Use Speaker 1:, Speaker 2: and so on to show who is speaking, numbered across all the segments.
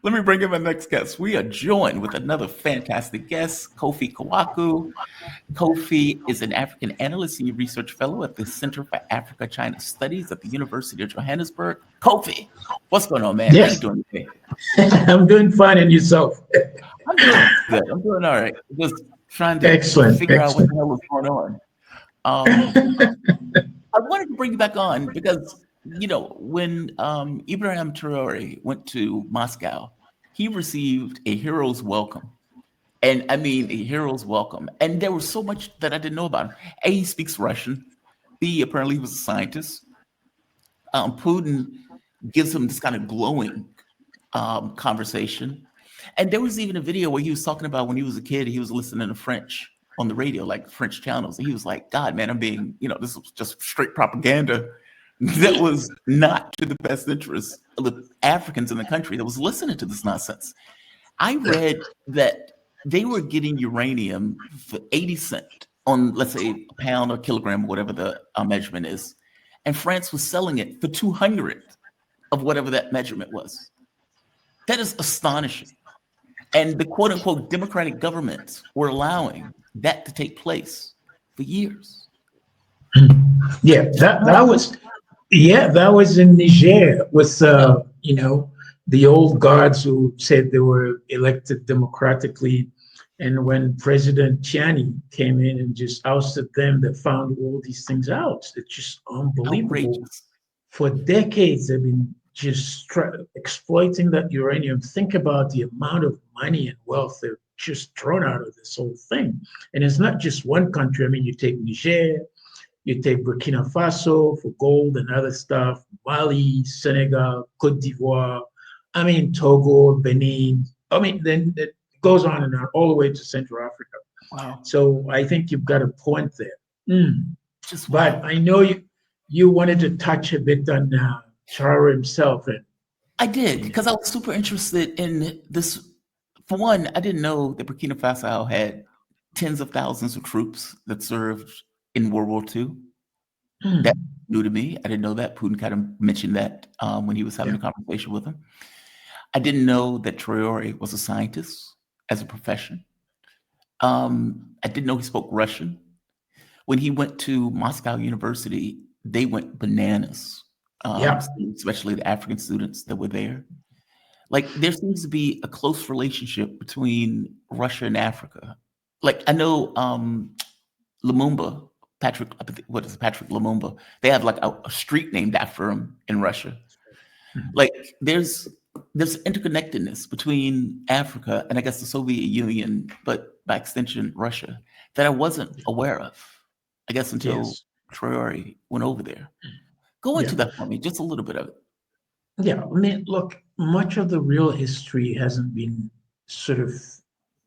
Speaker 1: Let me bring in my next guest. We are joined with another fantastic guest, Koffi Kouakou. Kofi is an African analyst, senior research fellow at the Center for Africa-China Studies at the University of Johannesburg. Kofi, what's going on, man? How you
Speaker 2: Yes,
Speaker 1: doing today?
Speaker 2: I'm doing fine, and yourself?
Speaker 1: I'm doing good. I'm doing all right. Just trying to
Speaker 2: Excellent,
Speaker 1: figure out what
Speaker 2: excellent.
Speaker 1: the hell is going on. Um, I wanted to bring you back on because, when Ibrahim Traore went to Moscow, he received a hero's welcome. And I mean, a hero's welcome. And there was so much that I didn't know about him. A, he speaks Russian. B, apparently he was a scientist. Putin gives him this kind of glowing conversation. And there was even a video where he was talking about when he was a kid, he was listening to French on the radio, like French channels. And he was like, God, man, this was just straight propaganda that was not to the best interest of the Africans in the country that was listening to this nonsense. I read that they were getting uranium for 80 cents on, let's say, a pound or kilogram, whatever the measurement is. And France was selling it for 200 of whatever that measurement was. That is astonishing. And the quote unquote democratic governments were allowing that to take place for years.
Speaker 2: Yeah, that was in Niger with the old guards who said they were elected democratically, and when President Chani came in and just ousted them, they found all these things out. It's just unbelievable.
Speaker 1: Outrageous.
Speaker 2: For decades, they've been just exploiting that uranium. Think about the amount of money and wealth they've just thrown out of this whole thing. And it's not just one country. I mean, you take Niger, you take Burkina Faso for gold and other stuff, Mali, Senegal, Cote d'Ivoire, I mean, Togo, Benin. I mean, then it goes on and on, all the way to Central Africa.
Speaker 1: Wow.
Speaker 2: So I think you've got a point there.
Speaker 1: Just
Speaker 2: But
Speaker 1: wow.
Speaker 2: I know you wanted to touch a bit on Traore himself. And
Speaker 1: I did, because I was super interested in this. For one, I didn't know that Burkina Faso had tens of thousands of troops that served in World War II. That's
Speaker 2: mm,
Speaker 1: new to me. I didn't know that. Putin kind of mentioned that when he was having
Speaker 2: yeah,
Speaker 1: a conversation with him. I didn't know that Traore was a scientist as a profession. I didn't know he spoke Russian. When he went to Moscow University, they went bananas,
Speaker 2: yeah,
Speaker 1: especially the African students that were there. Like, there seems to be a close relationship between Russia and Africa. Like, I know Lumumba, what is it, Patrick Lumumba? They have like a street named after him in Russia.
Speaker 2: mm,
Speaker 1: Like, there's interconnectedness between Africa and I guess the Soviet Union, but by extension Russia, that I wasn't aware of. I guess until
Speaker 2: yes,
Speaker 1: Traore went over there. Go
Speaker 2: yeah,
Speaker 1: into that for me, just a little bit of it.
Speaker 2: yeah. I mean, look, much of the real history hasn't been sort of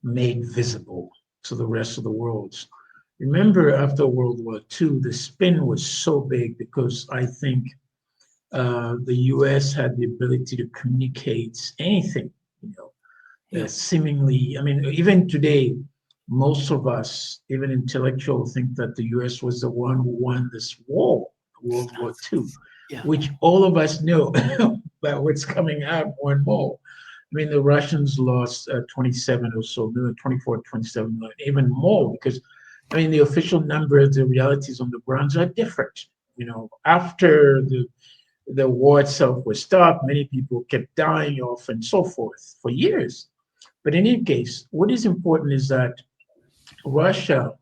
Speaker 2: made visible to the rest of the world. Remember, after World War II, the spin was so big because I think the US had the ability to communicate anything, you know,
Speaker 1: Yeah.
Speaker 2: seemingly. I mean, even today, most of us, even intellectuals, think that the US was the one who won this war, World War II,
Speaker 1: Yeah.
Speaker 2: which all of us know about what's coming out more and more. I mean, the Russians lost 27 or so million, 24, 27 million, even more, because I mean, the official numbers, the realities on the grounds are different. You know, after the war itself was stopped, many people kept dying off and so forth for years. But in any case, what is important is that Russia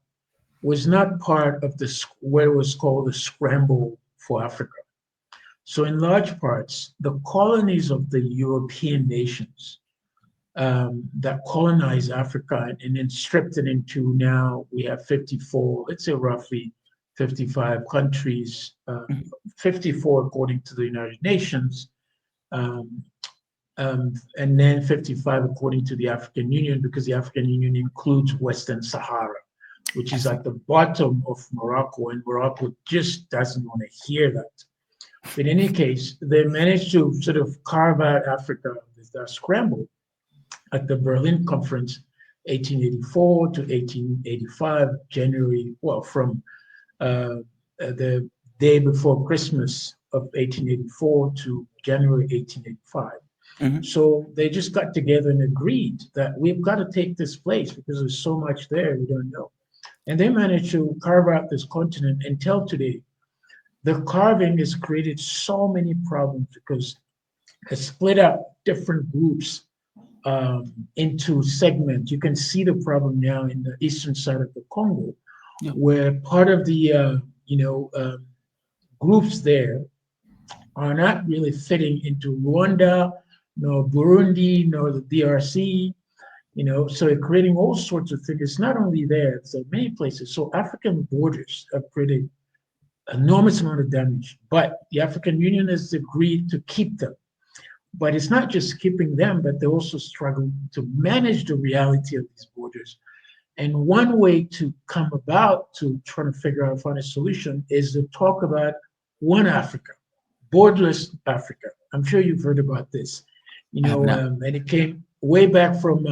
Speaker 2: was not part of what was called the scramble for Africa. So, in large parts, the colonies of the European nations that colonized Africa and then stripped it into, now we have 54, let's say roughly 55 countries,
Speaker 1: Mhm.
Speaker 2: 54 according to the United Nations, um, and then 55 according to the African Union, because the African Union includes Western Sahara, which
Speaker 1: I
Speaker 2: is
Speaker 1: see.
Speaker 2: at the bottom of Morocco, and Morocco just doesn't want to hear that. But in any case, they managed to sort of carve out Africa with that scramble at the Berlin Conference, 1884 to 1885, January, well, from the day before Christmas of 1884 to January 1885.
Speaker 1: Hmm.
Speaker 2: So they just got together and agreed that we've got to take this place because there's so much there we don't know. And they managed to carve out this continent until today. The carving has created so many problems because it split up different groups into segments. You can see the problem now in the eastern side of the Congo,
Speaker 1: Yeah.
Speaker 2: where part of the groups there are not really fitting into Rwanda, nor Burundi, nor the DRC. So they're creating all sorts of things. It's not only there; it's in many places. So African borders have created enormous amount of damage. But the African Union has agreed to keep them. But it's not just keeping them, but they also struggle to manage the reality of these borders. And one way to come about to try to figure out find a solution is to talk about one Africa, borderless Africa. I'm sure you've heard about this,
Speaker 1: I have not.
Speaker 2: and it came way back from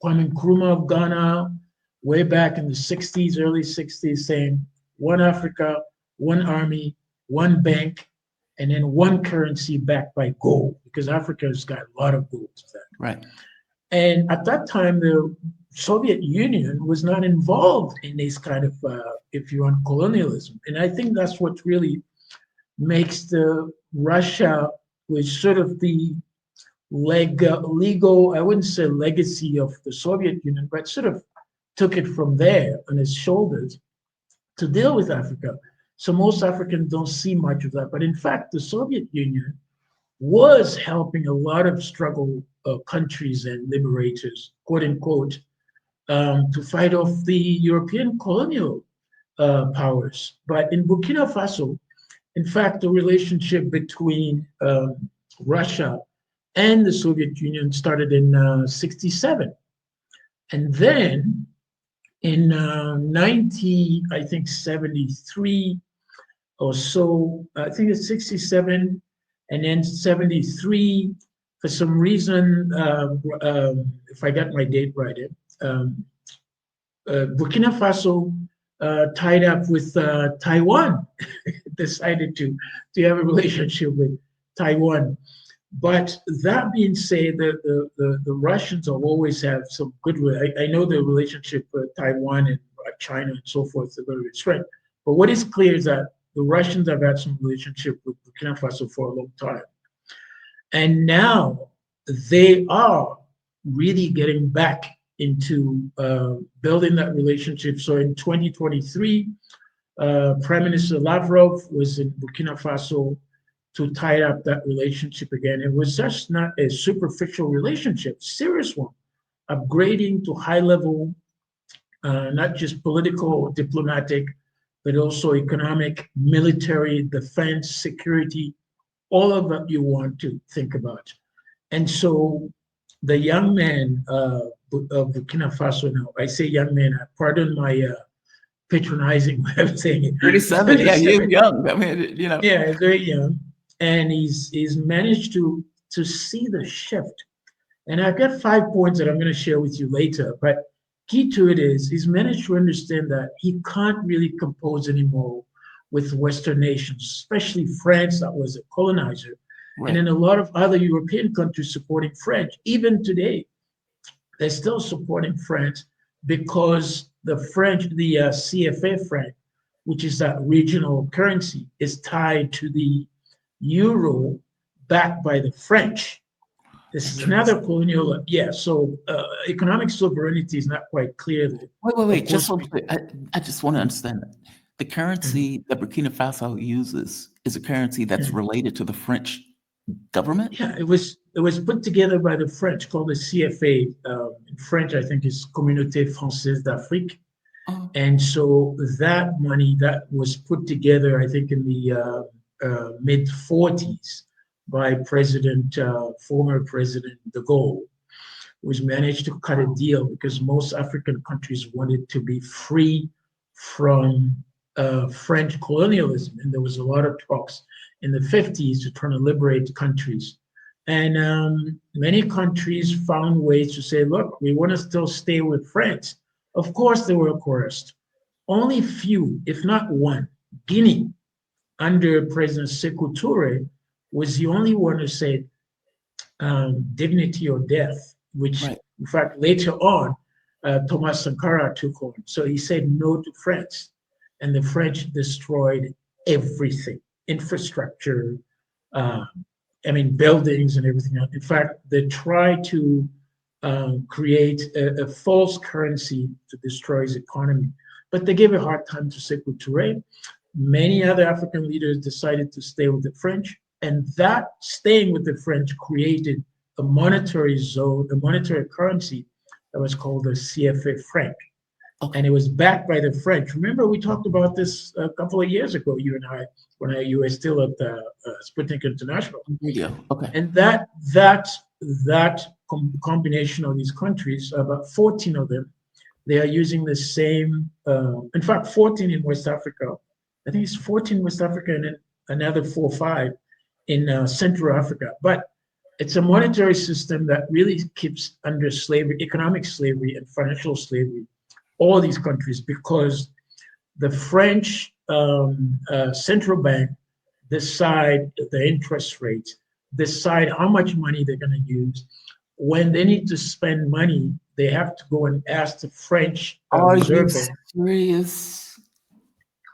Speaker 2: Kwame Nkrumah of Ghana, way back in the 60s, early 60s, saying one Africa, one army, one bank, and then one currency backed by gold, because Africa has got a lot of gold.
Speaker 1: Right.
Speaker 2: And at that time, the Soviet Union was not involved in this kind of, if you want, colonialism. And I think that's what really makes the Russia, which sort of the legal, I wouldn't say legacy of the Soviet Union, but sort of took it from there on its shoulders to deal with Africa. So most Africans don't see much of that. But in fact, the Soviet Union was helping a lot of struggle countries and liberators, quote unquote, to fight off the European colonial powers. But in Burkina Faso, in fact, the relationship between Russia and the Soviet Union started in 67. And then in 73 or so, I think it's 67, and then 73, for some reason, if I got my date right, Burkina Faso tied up with Taiwan, decided to have a relationship with Taiwan. But that being said, the Russians have always have some good. I know the relationship with Taiwan and China and so forth is very restrained. But what is clear is that the Russians have had some relationship with Burkina Faso for a long time, and now they are really getting back into building that relationship. So in 2023, Prime Minister Lavrov was in Burkina Faso to tie up that relationship again. It was just not a superficial relationship, serious one, upgrading to high level, not just political, diplomatic, but also economic, military, defense, security, all of that you want to think about. And so the young man of Burkina Faso now, I say young man, pardon my patronizing way of saying it.
Speaker 1: 37. Yeah, he is young. I mean.
Speaker 2: Yeah, he's very young, and he's managed to see the shift. And I've got 5 points that I'm going to share with you later. But key to it is he's managed to understand that he can't really compose anymore with Western nations, especially France, that was a colonizer,
Speaker 1: Right.
Speaker 2: and then a lot of other European countries supporting French. Even today, they're still supporting France because the French, the CFA franc, which is that regional currency, is tied to the euro backed by the French. This is another colonial, yeah. So economic sovereignty is not quite clear.
Speaker 1: Wait. Just so I just want to understand that. The
Speaker 2: Mhm.
Speaker 1: currency that Burkina Faso uses is a currency that's related to the French government?
Speaker 2: Yeah, it was put together by the French, called the CFA. In French, I think is Communauté Française d'Afrique.
Speaker 1: Oh,
Speaker 2: And so that money that was put together, I think, in the mid 40s by former President de Gaulle, was managed to cut a deal because most African countries wanted to be free from French colonialism. And there was a lot of talks in the 50s to try to liberate countries. And many countries found ways to say, look, we want to still stay with France. Of course, they were coerced. Only few, if not one, Guinea, under President Sekou Toure, was the only one who said, dignity or death, which
Speaker 1: Right.
Speaker 2: in fact later on Thomas Sankara took on. So he said no to France, and the French destroyed everything, infrastructure, uh, I mean, buildings and everything else. In fact, they tried to create a false currency to destroy his economy, but they gave a hard time to Sekou Touré. Many other African leaders decided to stay with the French, and that staying with the French created a monetary zone, a monetary currency that was called the CFA franc.
Speaker 1: Okay.
Speaker 2: And it was backed by the French. Remember, we talked about this a couple of years ago, you and I, when you were still at Sputnik International.
Speaker 1: Radio. Okay.
Speaker 2: And that combination of these countries, about 14 of them, they are using the same. In fact, 14 in West Africa. I think it's 14 in West Africa, and then another 4 or 5 in Central Africa. But it's a monetary system that really keeps under slavery, economic slavery, and financial slavery, all these countries, because the French central bank decide the interest rate, decide how much money they're going to use. When they need to spend money, they have to go and ask the French
Speaker 1: Are you
Speaker 2: Reserve Bank.
Speaker 1: serious?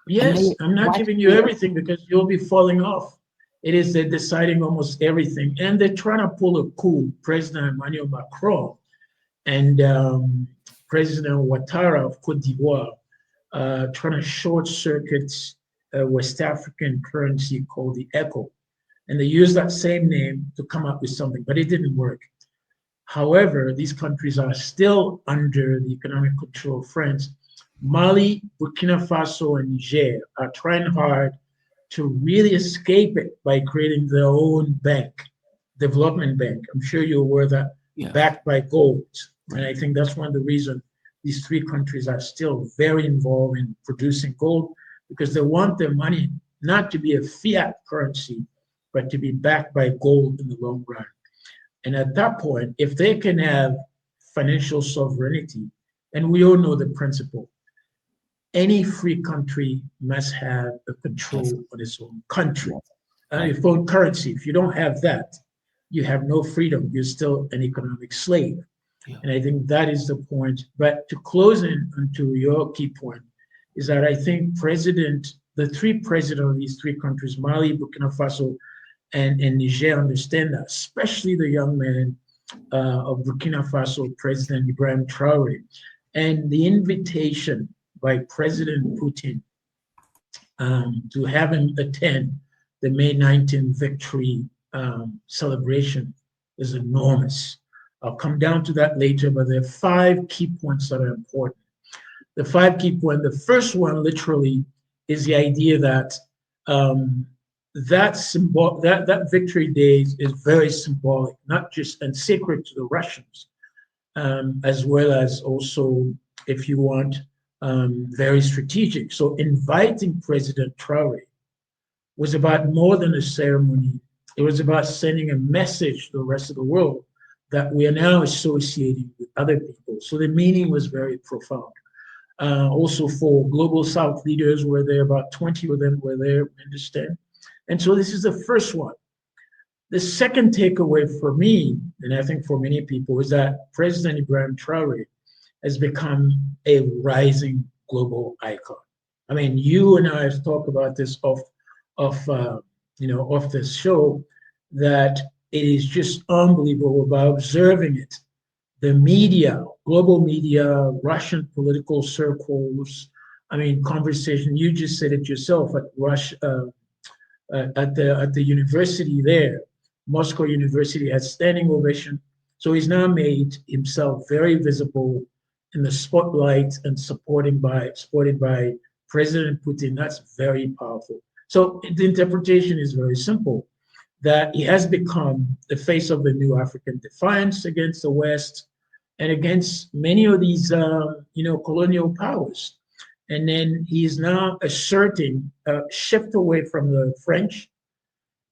Speaker 1: And
Speaker 2: Yes,
Speaker 1: they
Speaker 2: I'm not
Speaker 1: watch
Speaker 2: giving you
Speaker 1: it.
Speaker 2: everything because you'll be falling off. It is they're deciding almost everything, and they're trying to pull a coup. President Emmanuel Macron and President Ouattara of Cote d'Ivoire trying to short circuit a West African currency called the ECHO. And they used that same name to come up with something, but it didn't work. However, these countries are still under the economic control of France. Mali, Burkina Faso, and Niger are trying hard to really escape it by creating their own bank, development bank. I'm sure you're aware that,
Speaker 1: Yes.
Speaker 2: backed by gold. And
Speaker 1: Right.
Speaker 2: I think that's one of the reasons these 3 countries are still very involved in producing gold, because they want their money not to be a fiat currency, but to be backed by gold in the long run. And at that point, if they can have financial sovereignty, and we all know the principle, any free country must have a
Speaker 1: Yes.
Speaker 2: control on its own country,
Speaker 1: Yes. Right.
Speaker 2: its own currency. If you don't have that, you have no freedom. You're still an economic slave.
Speaker 1: Yeah.
Speaker 2: And I think that is the point. But to close in onto your key point, is that I think the 3 presidents of these 3 countries, Mali, Burkina Faso, and Niger, understand that, especially the young man of Burkina Faso, President Ibrahim Traore, and the invitation by President Putin to have him attend the May 19th victory celebration is enormous. I'll come down to that later, but there are 5 key points that are important. The 5 key points, the first one literally is the idea that that victory day is very symbolic, not just and sacred to the Russians, as well as also, if you want, very strategic. So inviting President Traore was about more than a ceremony. It was about sending a message to the rest of the world that we are now associating with other people. So the meaning was very profound. Also for Global South leaders were there, about 20 of them were there, we understand. And so this is the first one. The second takeaway for me, and I think for many people, is that President Ibrahim Traore has become a rising global icon. I mean, you and I have talked about this off this show, that it is just unbelievable by observing it. The media, global media, Russian political circles, I mean, conversation. You just said it yourself at at the university there. Moscow University has standing ovation. So he's now made himself very visible in the spotlight and supported by President Putin. That's very powerful. So the interpretation is very simple, that he has become the face of the new African defiance against the West and against many of these, colonial powers. And then he is now asserting a shift away from the French,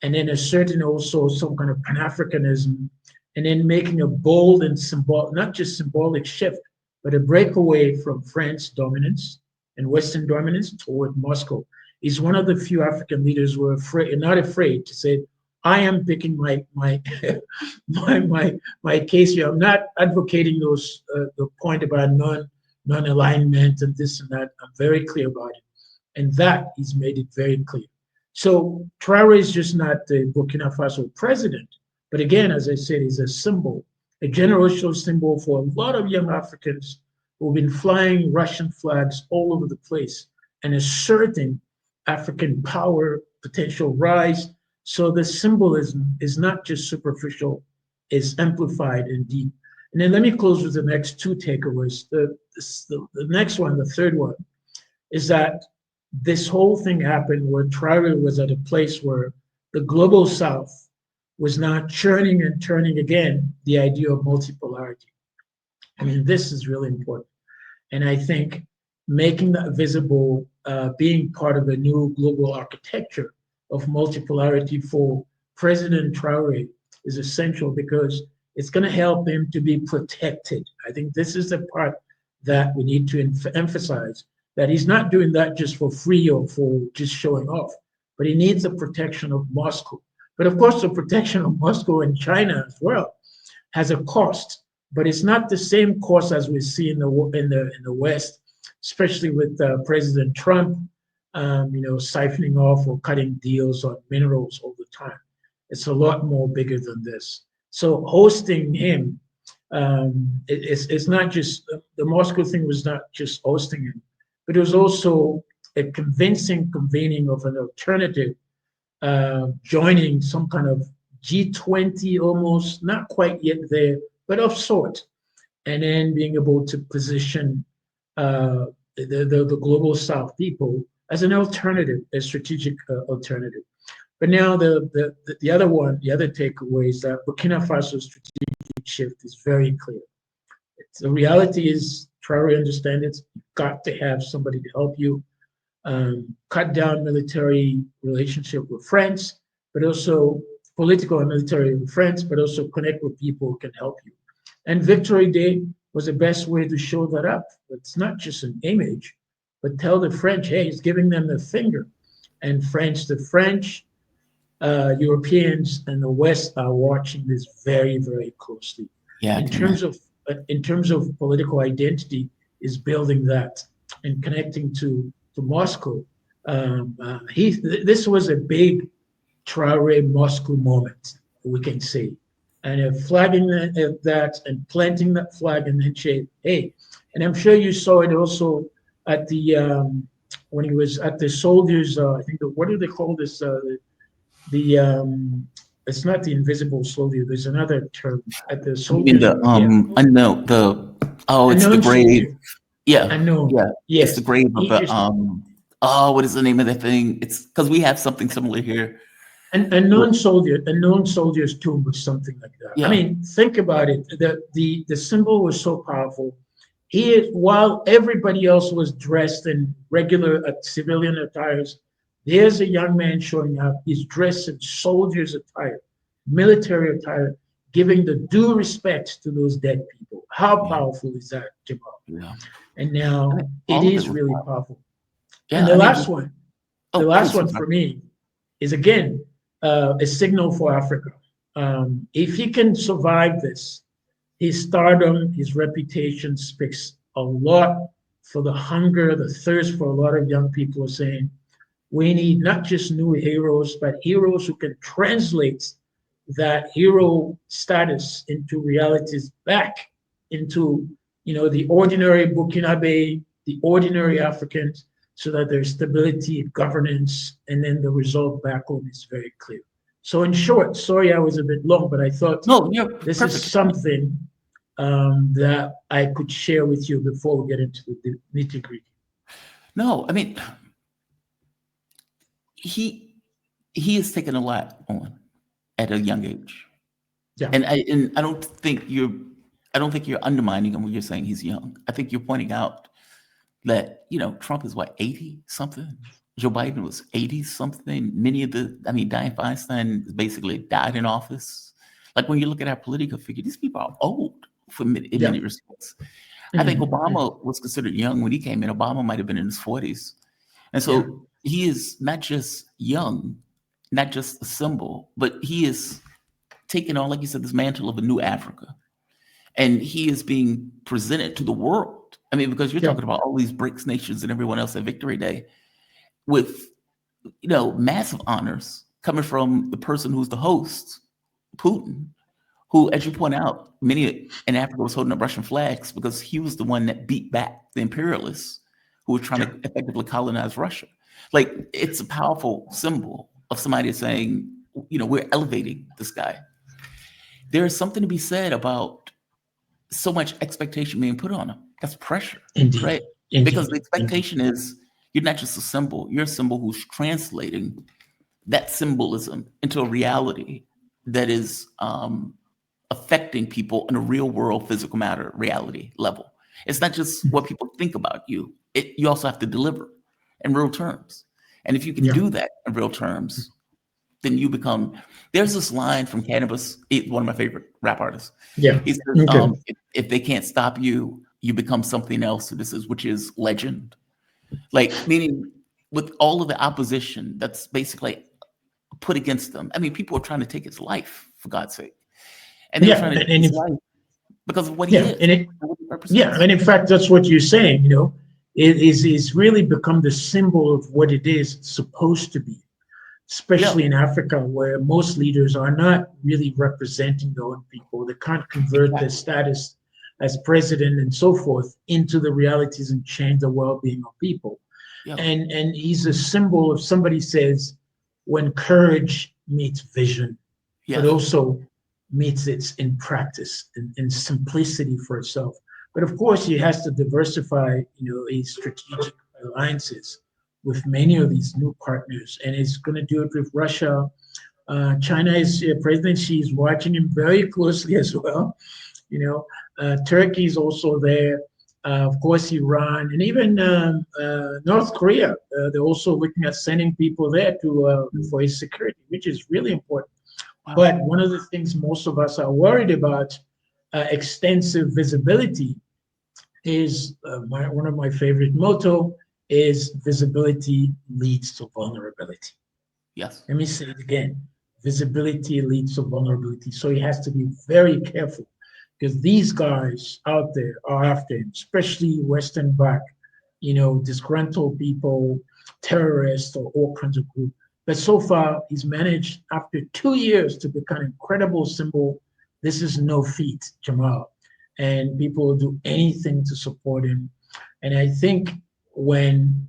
Speaker 2: and then asserting also some kind of Pan-Africanism, and then making a bold and not just symbolic shift, but a breakaway from France dominance and Western dominance toward Moscow. He's one of the few African leaders who are not afraid to say, I am picking my my case here. I'm not advocating the point about non-alignment and this and that. I'm very clear about it, and that he's made it very clear. So Traore is just not the Burkina Faso president, but again, as I said, he's a symbol, a generational symbol for a lot of young Africans who've been flying Russian flags all over the place and asserting African power, potential rise. So the symbolism is not just superficial, it's amplified and deep. And then let me close with the next two takeaways. The next one, the third one, is that this whole thing happened where Traore was at a place where the global South was now churning and turning again the idea of multipolarity. I mean, this is really important. And I think making that visible, being part of a new global architecture of multipolarity for President Traore is essential because it's going to help him to be protected. I think this is the part that we need to emphasize, that he's not doing that just for free or for just showing off, but he needs the protection of Moscow. But of course, the protection of Moscow and China as well has a cost, but it's not the same cost as we see in the West, especially with President Trump, siphoning off or cutting deals on minerals all the time. It's a lot more bigger than this. So hosting him, it's not just the Moscow thing was not just hosting him, but it was also a convincing convening of an alternative, joining some kind of G20 almost, not quite yet there, but of sort, and then being able to position the global South people as an alternative, a strategic alternative. But now the other one, the other takeaway is that Burkina Faso's strategic shift is very clear. The reality is, Traore understands it. You've got to have somebody to help you cut down military relationship with France, but also political and military with France, but also connect with people who can help you. And Victory Day was the best way to show that up. It's not just an image, but tell the French, hey, he's giving them the finger. And the French, Europeans, and the West are watching this very, very closely.
Speaker 1: Yeah,
Speaker 2: in terms of political identity, is building that and connecting to Moscow. This was a big Traore Moscow moment, we can say, and flagging that and planting that flag and then say, hey, and I'm sure you saw it also at the when he was at the soldiers. I think what do they call this? It's not the invisible soldier. There's another term at the soldiers.
Speaker 1: Unknown. It's the grave.
Speaker 2: Soldier.
Speaker 1: Yeah,
Speaker 2: Unknown.
Speaker 1: yeah.
Speaker 2: Yes.
Speaker 1: It's the grave of the what is the name of that thing? It's because we have something similar here.
Speaker 2: Unknown soldier's tomb or something like that. Yeah. I mean, think about it. The symbol was so powerful. While everybody else was dressed in regular civilian attires, there's a young man showing up. He's dressed in soldier's attire, military attire, giving the due respect to those dead people. How powerful is that, Jamal? Yeah. And now it is really powerful. Yeah, and the last one for me is again a signal for Africa. If he can survive this, his stardom, his reputation speaks a lot for the hunger, the thirst for a lot of young people are saying, we need not just new heroes, but heroes who can translate that hero status into realities back into, the ordinary Burkinabe, the ordinary Africans, so that there's stability, governance, and then the result back home is very clear. So in short, sorry I was a bit long, but I thought this is something that I could share with you before we get into the nitty-gritty.
Speaker 1: No, I mean, he has taken a lot on at a young age. Yeah. And I don't think you're undermining him when you're saying he's young. I think you're pointing out that, Trump is what, 80 something? Joe Biden was 80 something. Dianne Feinstein basically died in office. Like when you look at our political figure, these people are old in many respects. Mm-hmm. I think Obama was considered young when he came in. Obama might have been in his 40s. And so he is not just young, not just a symbol, but he is taking on, like you said, this mantle of a new Africa. And he is being presented to the world. I mean, because you're
Speaker 2: Yeah.
Speaker 1: talking about all these BRICS nations and everyone else at Victory Day with, massive honors coming from the person who's the host, Putin, who, as you point out, many in Africa was holding up Russian flags because he was the one that beat back the imperialists who were trying to effectively colonize Russia. Like, it's a powerful symbol of somebody saying, we're elevating this guy. There is something to be said about so much expectation being put on him. That's pressure,
Speaker 2: Indeed.
Speaker 1: right?
Speaker 2: Indeed.
Speaker 1: Because the expectation is you're not just a symbol, you're a symbol who's translating that symbolism into a reality that is affecting people in a real world physical matter reality level. It's not just what people think about you. You also have to deliver in real terms. And if you can do that in real terms, then you become. There's this line from Cannabis, one of my favorite rap artists.
Speaker 2: Yeah.
Speaker 1: He says, if they can't stop you, you become something else. Which is legend. Like, meaning with all of the opposition that's basically put against them. I mean, people are trying to take his life, for God's sake. And they're trying to take his life because of what he is.
Speaker 2: And in fact, that's what you're saying, it's really become the symbol of what it is supposed to be, especially in Africa, where most leaders are not really representing their own people. They can't convert their status as president and so forth into the realities and change the well-being of people. And he's a symbol of, somebody says, when courage meets vision, but also meets it in practice and simplicity for itself. But of course, he has to diversify, his strategic alliances with many of these new partners, and he's going to do it with Russia. China is President Xi is watching him very closely as well. Turkey is also there. Of course, Iran, and even North Korea. They're also looking at sending people there for his security, which is really important. Wow. But one of the things most of us are worried about, extensive visibility, is one of my favorite motto is visibility leads to vulnerability.
Speaker 1: Yes.
Speaker 2: Let me say it again. Visibility leads to vulnerability. So he has to be very careful, because these guys out there are after him, especially Western-backed, disgruntled people, terrorists, or all kinds of groups. But so far, he's managed, after 2 years, to become an incredible symbol. This is no feat, Jamal. And people will do anything to support him. And I think when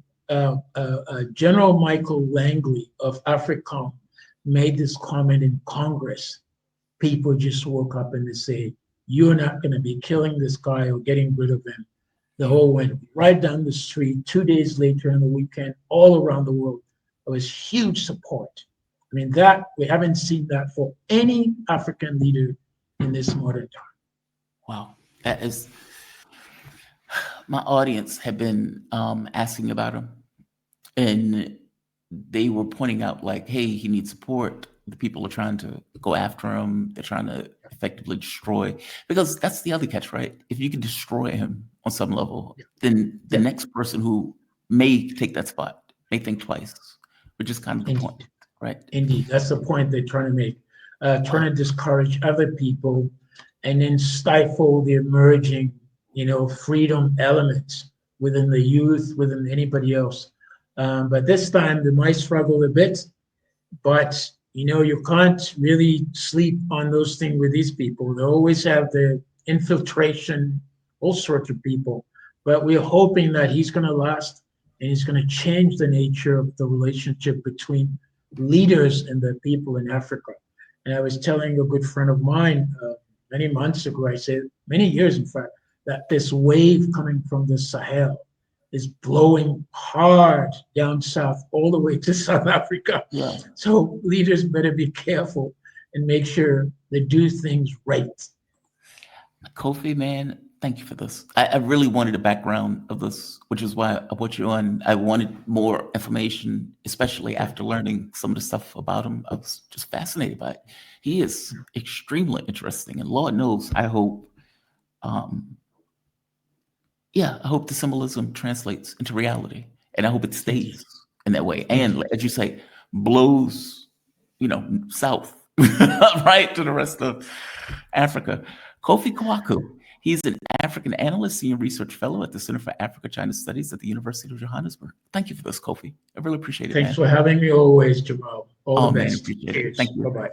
Speaker 2: General Michael Langley of AFRICOM made this comment in Congress, people just woke up and they say, you're not going to be killing this guy or getting rid of him. The whole went right down the street. 2 days later on the weekend, all around the world, there was huge support. I mean, we haven't seen that for any African leader in this modern time.
Speaker 1: Wow. That is, my audience had been asking about him, and they were pointing out, like, hey, he needs support. The people are trying to go after him. They're trying to effectively destroy, because that's the other catch, right? If you can destroy him on some level, then the next person who may take that spot may think twice, which is kind of the point, right?
Speaker 2: Indeed, that's the point they're trying to make, trying to discourage other people and then stifle the emerging, freedom elements within the youth, within anybody else. But this time they might struggle a bit, but you can't really sleep on those things with these people. They always have the infiltration, all sorts of people. But we're hoping that he's going to last, and he's going to change the nature of the relationship between leaders and the people in Africa. And I was telling a good friend of mine many months ago, I said, many years in fact, that this wave coming from the Sahel is blowing hard down south all the way to South Africa.
Speaker 1: Yeah.
Speaker 2: So leaders better be careful and make sure they do things right.
Speaker 1: Kofi, man, thank you for this. I really wanted a background of this, which is why I put you on. I wanted more information, especially after learning some of the stuff about him. I was just fascinated by it. He is extremely interesting, and Lord knows, I hope I hope the symbolism translates into reality, and I hope it stays in that way. And as you say, blows south, right, to the rest of Africa. Koffi Kouakou, he's an African analyst, senior research fellow at the Center for Africa-China Studies at the University of Johannesburg. Thank you for this, Kofi. I really appreciate it,
Speaker 2: Thanks
Speaker 1: man.
Speaker 2: for having me always, Jamal. All
Speaker 1: Oh,
Speaker 2: the
Speaker 1: man,
Speaker 2: best.
Speaker 1: appreciate it.
Speaker 2: Cheers.
Speaker 1: Thank you.
Speaker 2: Bye-bye.